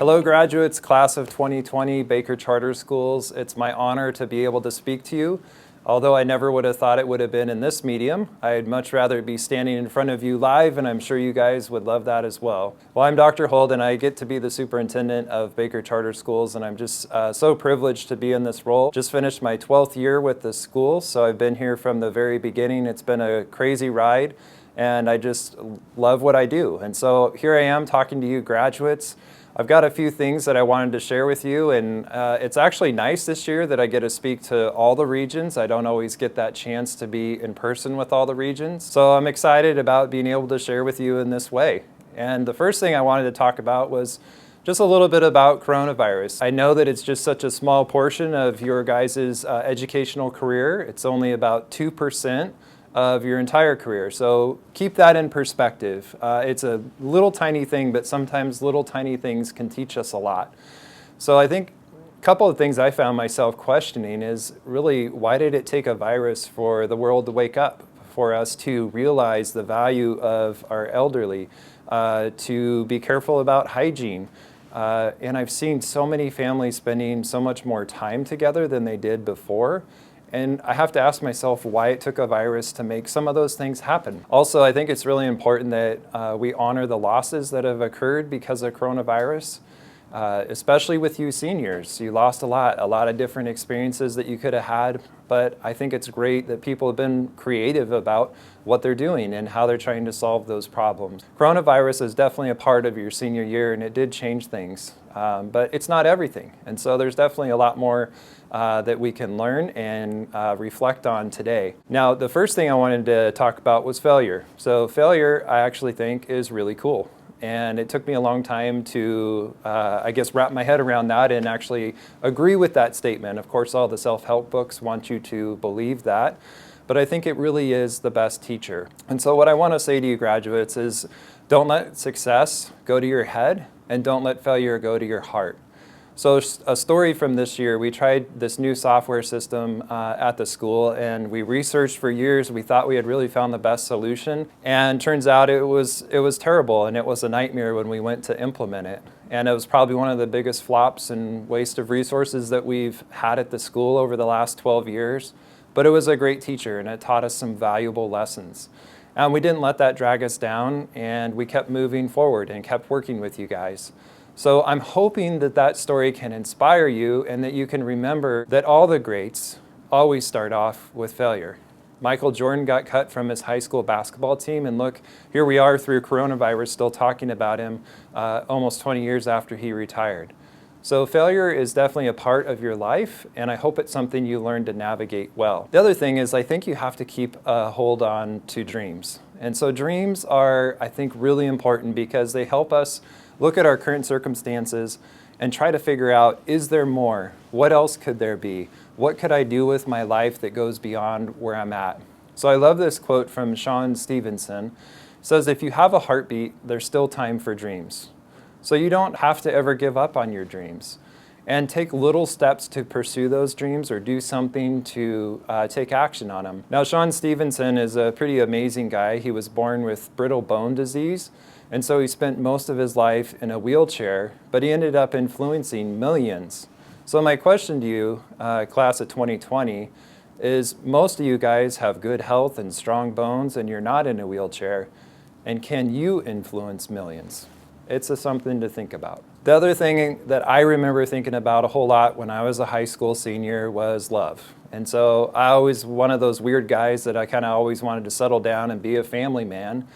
Hello graduates, class of 2020, Baker Charter Schools. It's my honor to be able to speak to you. Although I never would have thought it would have been in this medium, I'd much rather be standing in front of you live, and I'm sure you guys would love that as well. Well, I'm Dr. Holt, and I get to be the superintendent of Baker Charter Schools, and I'm just so privileged to be in this role. Just finished my 12th year with the school, so I've been here from the very beginning. It's been a crazy ride, and I just love what I do. And so here I am talking to you graduates. I've got a few things that I wanted to share with you, and it's actually nice this year that I get to speak to all the regions. I don't always get that chance to be in person with all the regions. So I'm excited about being able to share with you in this way. And the first thing I wanted to talk about was just a little bit about coronavirus. I know that it's just such a small portion of your guys' educational career. It's only about 2% of your entire career. So keep that in perspective. It's a little tiny thing, but sometimes little tiny things can teach us a lot. So I think a couple of things I found myself questioning is really, why did it take a virus for the world to wake up, for us to realize the value of our elderly, to be careful about hygiene? And I've seen so many families spending so much more time together than they did before. And I have to ask myself why it took a virus to make some of those things happen. Also, I think it's really important that we honor the losses that have occurred because of coronavirus, especially with you seniors. You lost a lot of different experiences that you could have had, but I think it's great that people have been creative about what they're doing and how they're trying to solve those problems. Coronavirus is definitely a part of your senior year, and it did change things, but it's not everything. And so there's definitely a lot more that we can learn and reflect on today. Now, the first thing I wanted to talk about was failure. So failure, I actually think, is really cool. And it took me a long time to, I guess, wrap my head around that and actually agree with that statement. Of course, all the self-help books want you to believe that, but I think it really is the best teacher. And so what I want to say to you graduates is, don't let success go to your head, and don't let failure go to your heart. So a story from this year, we tried this new software system at the school, and we researched for years. We thought we had really found the best solution, and turns out it was terrible, and it was a nightmare when we went to implement it. And it was probably one of the biggest flops and waste of resources that we've had at the school over the last 12 years. But it was a great teacher, and it taught us some valuable lessons. And we didn't let that drag us down, and we kept moving forward and kept working with you guys. So I'm hoping that that story can inspire you, and that you can remember that all the greats always start off with failure. Michael Jordan got cut from his high school basketball team, and look, here we are through coronavirus still talking about him almost 20 years after he retired. So failure is definitely a part of your life, and I hope it's something you learn to navigate well. The other thing is, I think you have to keep a hold on to dreams. And so dreams are, I think, really important because they help us look at our current circumstances and try to figure out, is there more? What else could there be? What could I do with my life that goes beyond where I'm at? So I love this quote from Sean Stevenson. It says, if you have a heartbeat, there's still time for dreams. So you don't have to ever give up on your dreams. And take little steps to pursue those dreams, or do something to take action on them. Now, Sean Stevenson is a pretty amazing guy. He was born with brittle bone disease, and so he spent most of his life in a wheelchair, but he ended up influencing millions. So my question to you, class of 2020, is most of you guys have good health and strong bones, and you're not in a wheelchair, and can you influence millions? It's something to think about. The other thing that I remember thinking about a whole lot when I was a high school senior was love. And so I was one of those weird guys that I kind of always wanted to settle down and be a family man.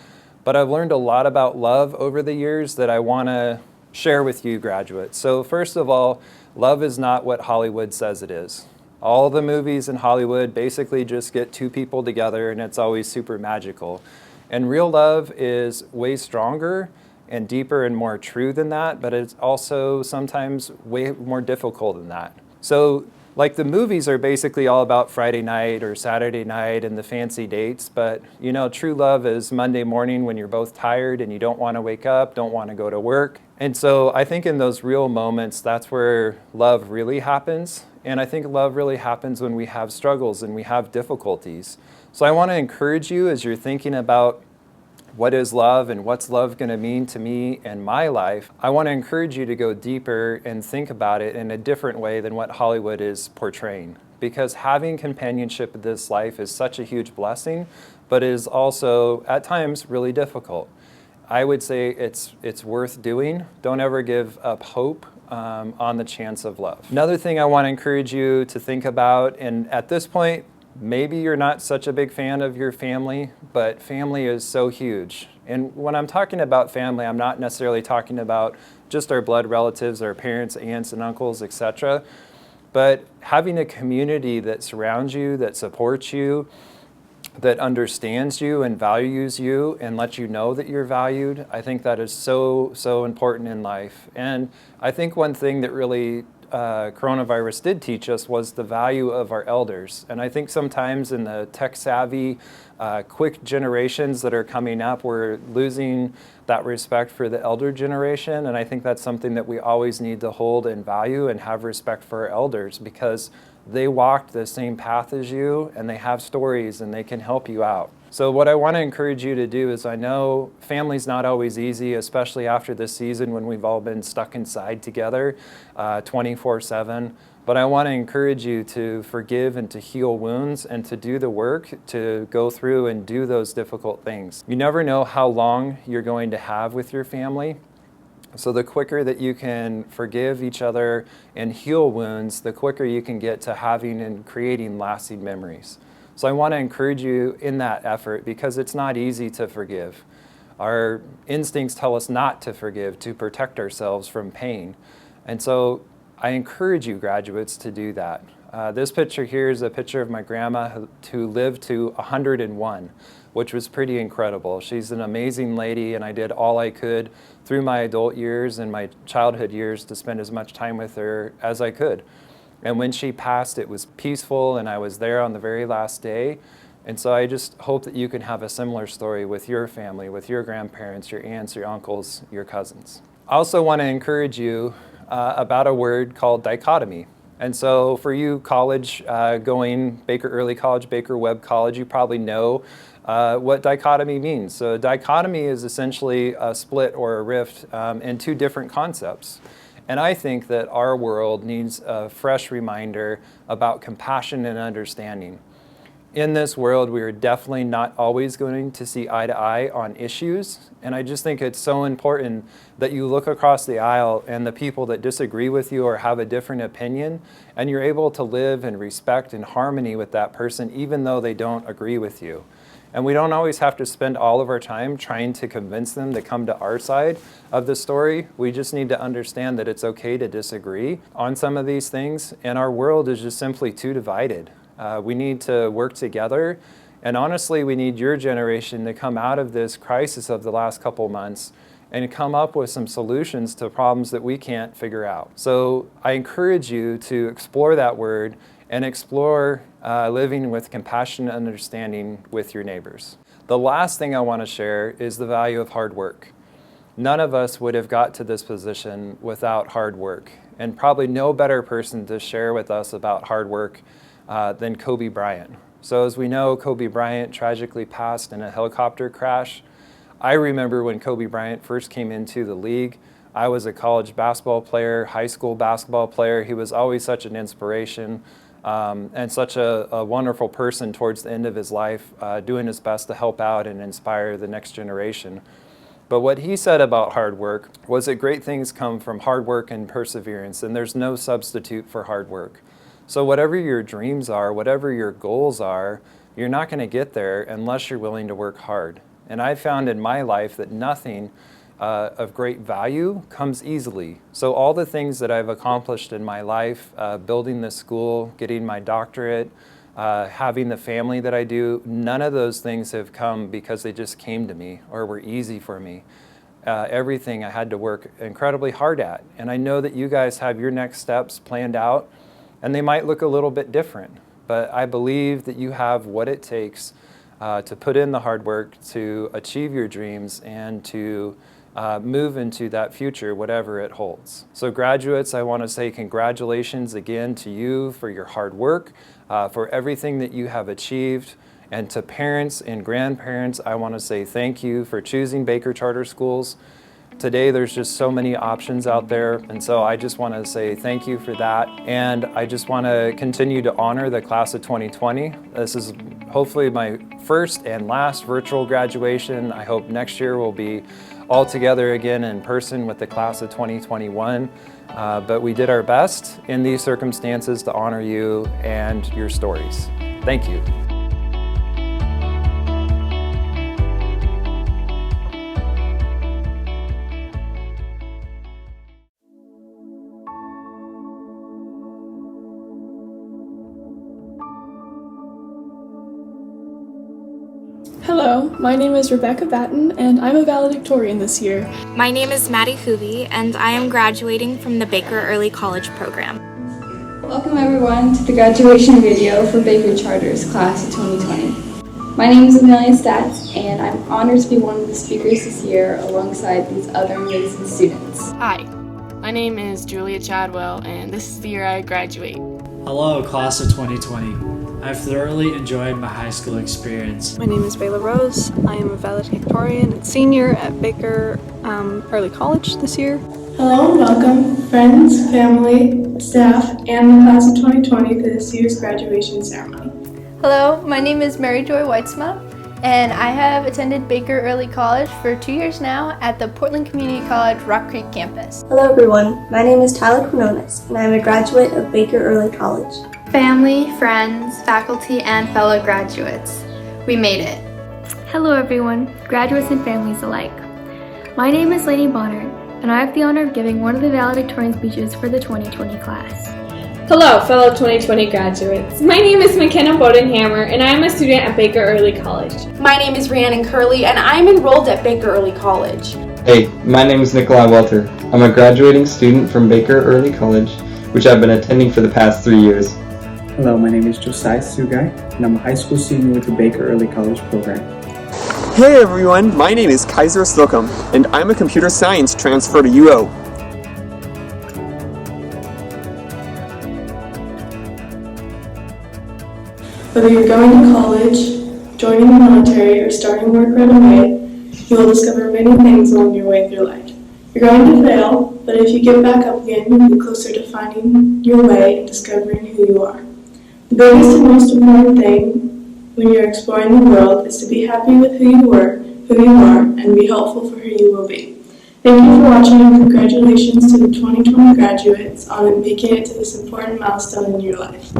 But I've learned a lot about love over the years that I want to share with you graduates. So first of all, love is not what Hollywood says it is. All the movies in Hollywood basically just get two people together, and it's always super magical. And real love is way stronger and deeper and more true than that, but it's also sometimes way more difficult than that. So like the movies are basically all about Friday night or Saturday night and the fancy dates, but you know, true love is Monday morning when you're both tired and you don't want to wake up, don't want to go to work. And so I think in those real moments, that's where love really happens. And I think love really happens when we have struggles and we have difficulties. So I want to encourage you as you're thinking about what is love and what's love going to mean to me and my life, I want to encourage you to go deeper and think about it in a different way than what Hollywood is portraying. Because having companionship in this life is such a huge blessing, but is also at times really difficult. I would say it's worth doing. Don't ever give up hope on the chance of love. Another thing I want to encourage you to think about, and at this point, maybe you're not such a big fan of your family, but family is so huge. And when I'm talking about family, I'm not necessarily talking about just our blood relatives, our parents, aunts, and uncles, etc. But having a community that surrounds you, that supports you, that understands you and values you and lets you know that you're valued, I think that is so important in life. And I think one thing that really coronavirus did teach us was the value of our elders. And I think sometimes in the tech-savvy, quick generations that are coming up, we're losing that respect for the elder generation. And I think that's something that we always need to hold and value and have respect for our elders, because they walked the same path as you and they have stories and they can help you out. So what I want to encourage you to do is, I know family's not always easy, especially after this season when we've all been stuck inside together 24/7. But I want to encourage you to forgive and to heal wounds and to do the work to go through and do those difficult things. You never know how long you're going to have with your family. So the quicker that you can forgive each other and heal wounds, the quicker you can get to having and creating lasting memories. So I want to encourage you in that effort, because it's not easy to forgive. Our instincts tell us not to forgive, to protect ourselves from pain. And so I encourage you, graduates, to do that. This picture here is a picture of my grandma who lived to 101, which was pretty incredible. She's an amazing lady, and I did all I could through my adult years and my childhood years to spend as much time with her as I could. And when she passed, it was peaceful, and I was there on the very last day. And so I just hope that you can have a similar story with your family, with your grandparents, your aunts, your uncles, your cousins. I also want to encourage you about a word called dichotomy. And so for you college going, Baker Early College, Baker Webb College, you probably know what dichotomy means. So dichotomy is essentially a split or a rift in two different concepts. And I think that our world needs a fresh reminder about compassion and understanding. In this world, we are definitely not always going to see eye to eye on issues. And I just think it's so important that you look across the aisle and the people that disagree with you or have a different opinion, and you're able to live in respect and harmony with that person, even though they don't agree with you. And we don't always have to spend all of our time trying to convince them to come to our side of the story. We just need to understand that it's okay to disagree on some of these things. And our world is just simply too divided. We need to work together. And honestly, we need your generation to come out of this crisis of the last couple months and come up with some solutions to problems that we can't figure out. So I encourage you to explore that word and explore living with compassion and understanding with your neighbors. The last thing I want to share is the value of hard work. None of us would have got to this position without hard work, and probably no better person to share with us about hard work than Kobe Bryant. So as we know, Kobe Bryant tragically passed in a helicopter crash. I remember when Kobe Bryant first came into the league. I was a college basketball player, high school basketball player. He was always such an inspiration. And such a wonderful person towards the end of his life, doing his best to help out and inspire the next generation. But what he said about hard work was that great things come from hard work and perseverance, and there's no substitute for hard work. So whatever your dreams are, whatever your goals are, you're not going to get there unless you're willing to work hard. And I found in my life that nothing of great value comes easily. So all the things that I've accomplished in my life, building this school, getting my doctorate, having the family that I do, none of those things have come because they just came to me or were easy for me. Everything I had to work incredibly hard at. And I know that you guys have your next steps planned out, and they might look a little bit different. But I believe that you have what it takes to put in the hard work to achieve your dreams and to move into that future, whatever it holds. So graduates, I want to say congratulations again to you for your hard work, for everything that you have achieved. And to parents and grandparents, I want to say thank you for choosing Baker Charter Schools. Today, there's just so many options out there, and so I just want to say thank you for that. And I just want to continue to honor the class of 2020. This is hopefully my first and last virtual graduation. I hope next year we'll be all together again in person with the class of 2021. But we did our best in these circumstances to honor you and your stories. Thank you. Hello, my name is Rebecca Batten, and I'm a valedictorian this year. My name is Maddie Hoovey, and I am graduating from the Baker Early College program. Welcome everyone to the graduation video for Baker Charter's class of 2020. My name is Amelia Statz, and I'm honored to be one of the speakers this year alongside these other amazing students. Hi, my name is Julia Chadwell, and this is the year I graduate. Hello, class of 2020. I've thoroughly enjoyed my high school experience. My name is Bayla Rose. I am a valedictorian and senior at Baker Early College this year. Hello and welcome, friends, family, staff, and the class of 2020 to this year's graduation ceremony. Hello, my name is Mary Joy Weitzma, and I have attended Baker Early College for 2 years now at the Portland Community College Rock Creek campus. Hello everyone, my name is Tyler Quinones, and I am a graduate of Baker Early College. Family, friends, faculty, and fellow graduates, we made it. Hello everyone, graduates and families alike. My name is Lainey Bonner, and I have the honor of giving one of the valedictorian speeches for the 2020 class. Hello, fellow 2020 graduates. My name is McKenna Bodenhammer, and I am a student at Baker Early College. My name is Rhiannon Curley, and I am enrolled at Baker Early College. Hey, my name is Nikolai Welter. I'm a graduating student from Baker Early College, which I've been attending for the past 3 years. Hello, my name is Josiah Sugai, and I'm a high school senior with the Baker Early College program. Hey everyone, my name is Kaiser Slocum, and I'm a computer science transfer to UO. Whether you're going to college, joining the military, or starting work right away, you will discover many things along your way through life. You're going to fail, but if you get back up again, you'll be closer to finding your way and discovering who you are. The biggest and most important thing when you're exploring the world is to be happy with who you are, and be helpful for who you will be. Thank you for watching, and congratulations to the 2020 graduates on making it to this important milestone in your life.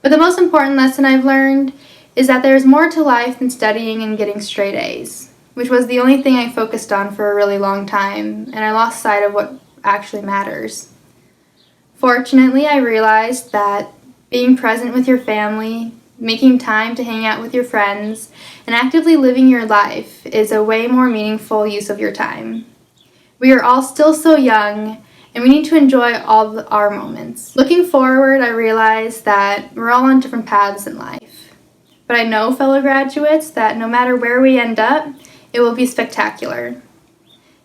But the most important lesson I've learned is that there is more to life than studying and getting straight A's, which was the only thing I focused on for a really long time, and I lost sight of what actually matters. Fortunately, I realized that being present with your family, making time to hang out with your friends, and actively living your life is a way more meaningful use of your time. We are all still so young, and we need to enjoy all our moments. Looking forward, I realize that we're all on different paths in life. But I know, fellow graduates, that no matter where we end up, it will be spectacular.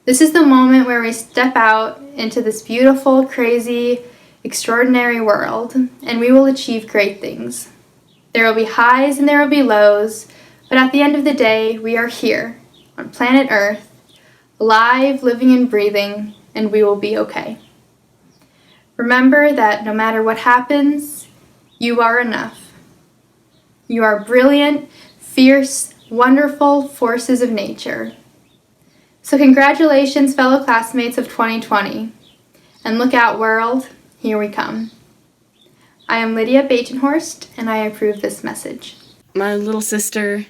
This is the moment where we step out into this beautiful, crazy, extraordinary world, and we will achieve great things. There will be highs and there will be lows, but at the end of the day, we are here on planet Earth, alive, living and breathing, and we will be okay. Remember that no matter what happens, you are enough. You are brilliant, fierce, wonderful forces of nature. So congratulations, fellow classmates of 2020, and look out, world, here we come. I am Lydia Batenhorst, and I approve this message. My little sister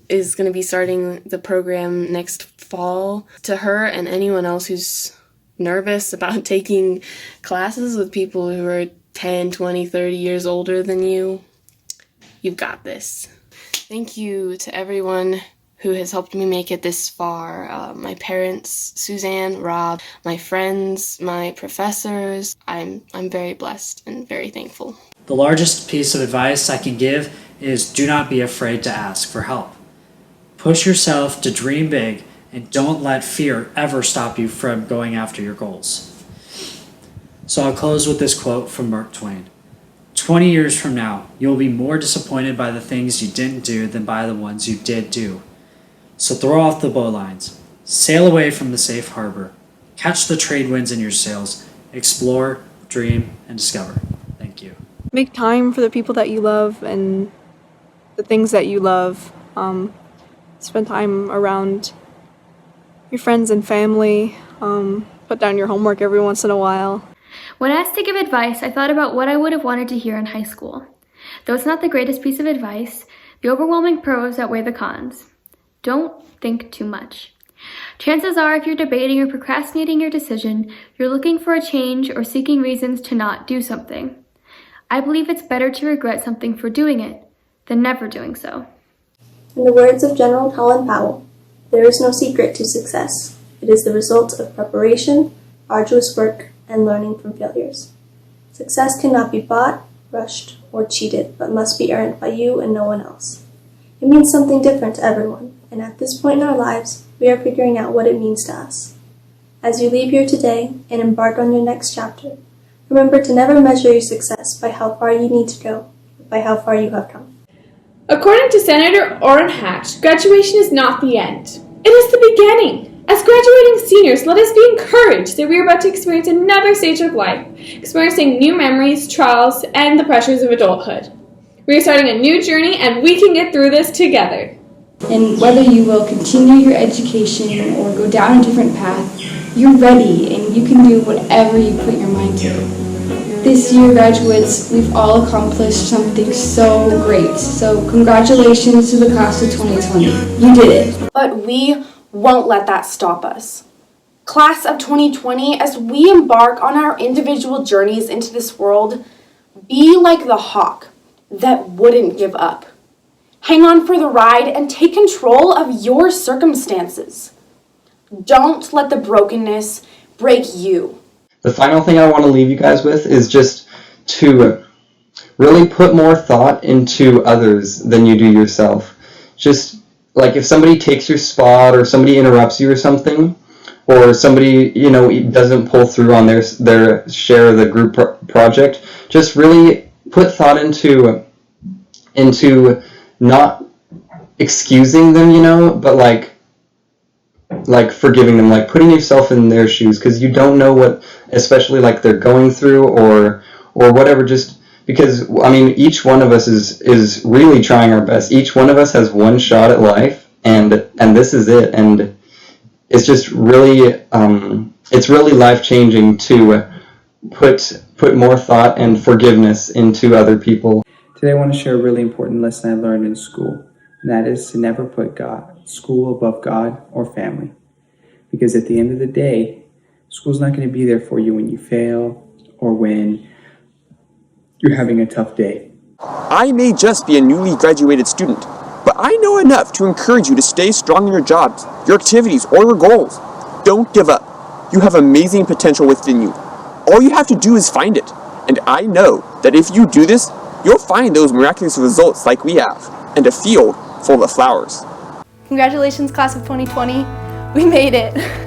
is going to be starting the program next fall. To her and anyone else who's nervous about taking classes with people who are 10, 20, 30 years older than you, you've got this. Thank you to everyone who has helped me make it this far. My parents, Suzanne, Rob, my friends, my professors. I'm very blessed and very thankful. The largest piece of advice I can give is do not be afraid to ask for help. Push yourself to dream big and don't let fear ever stop you from going after your goals. So I'll close with this quote from Mark Twain. 20 years from now, you'll be more disappointed by the things you didn't do than by the ones you did do. So throw off the bowlines, sail away from the safe harbor, catch the trade winds in your sails, explore, dream, and discover. Thank you. Make time for the people that you love and the things that you love. Spend time around your friends and family. Put down your homework every once in a while. When asked to give advice, I thought about what I would have wanted to hear in high school. Though it's not the greatest piece of advice, the overwhelming pros outweigh the cons. Don't think too much. Chances are, if you're debating or procrastinating your decision, you're looking for a change or seeking reasons to not do something. I believe it's better to regret something for doing it than never doing so. In the words of General Colin Powell, there is no secret to success. It is the result of preparation, arduous work, and learning from failures. Success cannot be bought, rushed, or cheated, but must be earned by you and no one else. It means something different to everyone, and at this point in our lives, we are figuring out what it means to us. As you leave here today and embark on your next chapter, remember to never measure your success by how far you need to go, but by how far you have come. According to Senator Orrin Hatch, graduation is not the end. It is the beginning. As graduating seniors, let us be encouraged that we are about to experience another stage of life, experiencing new memories, trials, and the pressures of adulthood. We are starting a new journey, and we can get through this together. And whether you will continue your education or go down a different path, you're ready and you can do whatever you put your mind to. This year, graduates, we've all accomplished something so great. So congratulations to the class of 2020. You did it. But we won't let that stop us. Class of 2020, as we embark on our individual journeys into this world, be like the hawk that wouldn't give up. Hang on for the ride and take control of your circumstances. Don't let the brokenness break you. The final thing I want to leave you guys with is just to really put more thought into others than you do yourself. Just like if somebody takes your spot or somebody interrupts you or something, or somebody, doesn't pull through on their share of the group project, just really put thought into not excusing them, but like forgiving them, like putting yourself in their shoes, because you don't know what, especially like they're going through or whatever, just because, each one of us is really trying our best. Each one of us has one shot at life, and this is it, and it's just really, it's really life-changing to put more thought and forgiveness into other people. Today I want to share a really important lesson I learned in school, and that is to never put school above God or family. Because at the end of the day, school's not going to be there for you when you fail or when you're having a tough day. I may just be a newly graduated student, but I know enough to encourage you to stay strong in your jobs, your activities, or your goals. Don't give up. You have amazing potential within you. All you have to do is find it. And I know that if you do this, you'll find those miraculous results like we have, and a field full of flowers. Congratulations, class of 2020. We made it.